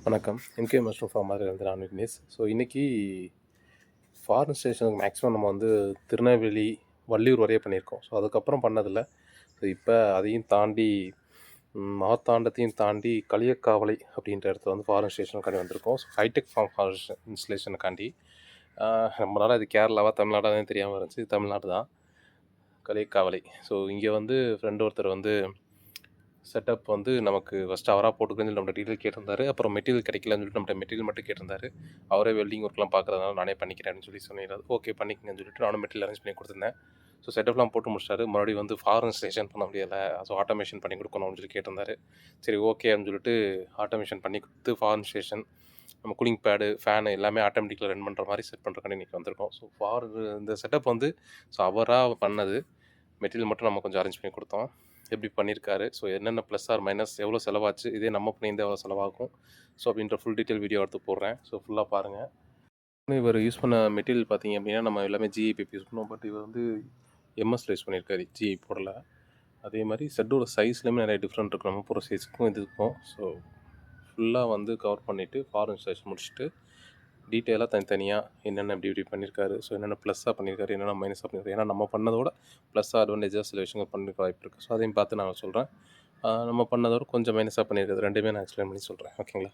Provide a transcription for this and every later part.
வணக்கம். MK mushroom form மாதிரி நான் விக்னேஷ். ஸோ இன்றைக்கி ஃபாரின் ஸ்டேஷனுக்கு மேக்ஸிமம் நம்ம வந்து திருநெல்வேலி, வள்ளியூர் வரைய பண்ணியிருக்கோம். ஸோ அதுக்கப்புறம் பண்ணதில்ல. ஸோ இப்போ அதையும் தாண்டி மார்த்தாண்டத்தையும் தாண்டி களியக்காவலை அப்படின்ற இடத்துல வந்து ஃபாரின் ஸ்டேஷனுக்காண்டி வந்திருக்கோம். ஸோ ஹைடெக் ஃபார்ம் ஃபாரஸ்ட் இன்ஸ்டலேஷனுக்காண்டி நம்மளால் அது கேரளாவா தமிழ்நாடான்னு தெரியாமல் இருந்துச்சு. இது தமிழ்நாடு தான், களியக்காவலை. ஸோ இங்கே வந்து ஃப்ரெண்டு ஒருத்தர் வந்து செட்டப் வந்து நமக்கு ஃபஸ்ட்டு அவராக போட்டுக்கன்னு சொல்லி நம்மகிட்ட டீட்டெயில் கேட்டிருந்தாரு. அப்புறம் மெட்டீரியல் கிடைக்கலன்னு சொல்லிட்டு நம்மகிட்ட மெட்டீரியல் மட்டும் கேட்டிருந்தாரு. அவரே வெல்டிங் ஒர்க்லாம் பார்க்குறதுனால நானே பண்ணிக்கிறேன்னு சொல்லி சொன்னாரு. ஓகே பண்ணிக்கங்கன்னு சொல்லிட்டு நானும் மெட்டீரியல் அரேஞ்ச் பண்ணி கொடுத்துருந்தேன். ஸோ செட்டப்லாம் போட்டு முடிச்சிட்டாரு. மறுபடியும் வந்து ஃபாரின் ஸ்டேஷன் பண்ண முடியலை, ஸோ ஆட்டோமேஷன் பண்ணி கொடுக்கணும் அப்படின்னு சொல்லி கேட்டிருந்தாரு. சரி ஓகே அப்படின்னு சொல்லிட்டு ஆட்டோமேஷன் பண்ணி கொடுத்து ஃபாரின் ஸ்டேஷன் நம்ம கூலிங் பேடு, ஃபேனு எல்லாமே ஆட்டோமேட்டிக்கில் ரன் பண்ணுற மாதிரி செட் பண்ணுறக்காண்டி இன்றைக்கி வந்திருக்கோம். ஸோ இந்த செட்டப் வந்து அவராக பண்ணது. மெட்டீரியல் மட்டும் நம்ம கொஞ்சம் அரேஞ்ச் பண்ணி கொடுத்தோம். எப்படி பண்ணியிருக்காரு, ஸோ என்னென்ன ப்ளஸ் ஆர் மைனஸ், எவ்வளோ செலவாச்சு, இதே நம்ம பண்ணியிருந்தால் எவ்வளோ செலவாகும், ஸோ அப்படின்ற ஃபுல் டீட்டெயில் வீடியோ எடுத்து போடுறேன். ஸோ ஃபுல்லாக பாருங்கள். இவர் யூஸ் பண்ண மெட்டீரியல் பார்த்தீங்க அப்படின்னா நம்ம எல்லாமே ஜிஐ பைப் யூஸ் பண்ணுவோம். பட் இவர் வந்து எம்எஸ்ல யூஸ் பண்ணியிருக்காரு, ஜிஐ போடல. அதே மாதிரி செட்டோட சைஸ்லேயுமே நிறைய டிஃப்ரெண்ட் இருக்கும் நம்ம போகிற சைஸுக்கும் இதுக்கும். ஸோ ஃபுல்லாக வந்து கவர் பண்ணிவிட்டு ஃபாரின் ஸ்டேஷன் முடிச்சுட்டு டீட்டெயிலாக தனித்தனியாக என்னென்ன எப்படி பண்ணியிருக்காரு, ஸோ என்னென்ன ப்ளஸ்ஸாக பண்ணியிருக்காரு, என்னென்ன மைனஸாக பண்ணியிருக்காரு. ஏன்னா நம்ம பண்ணதோட ப்ளஸ்ஸாக அட்வான்டேஜாக சில விஷயங்கள் பண்ணிருக்க வாய்ப்பு இருக்குது. ஸோ அதையும் பார்த்து நான் சொல்கிறேன். நம்ம பண்ணதோட கொஞ்சம் மைனஸாக பண்ணியிருக்கிறது ரெண்டுமே நான் எக்ஸ்பிளைன் பண்ணி சொல்கிறேன். ஓகேங்களா?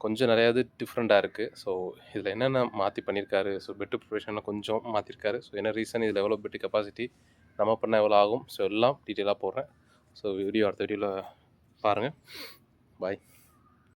கொஞ்சம் நிறையாவது டிஃப்ரெண்ட்டாக இருக்குது. ஸோ இதில் என்னென்ன மாற்றி பண்ணியிருக்காரு, ஸோ பெட்டு ப்ரிப்பரேஷனில் கொஞ்சம் மாற்றிருக்காரு. ஸோ என்ன ரீசன், இதில் எவ்வளோ பெட்டு கெப்பாசிட்டி, நம்ம பண்ண எவ்வளோ ஆகும், ஸோ எல்லாம் டீட்டெயிலாக போடுறேன். ஸோ வீடியோ அடுத்த வீடியோவில் பாருங்கள். பாய்.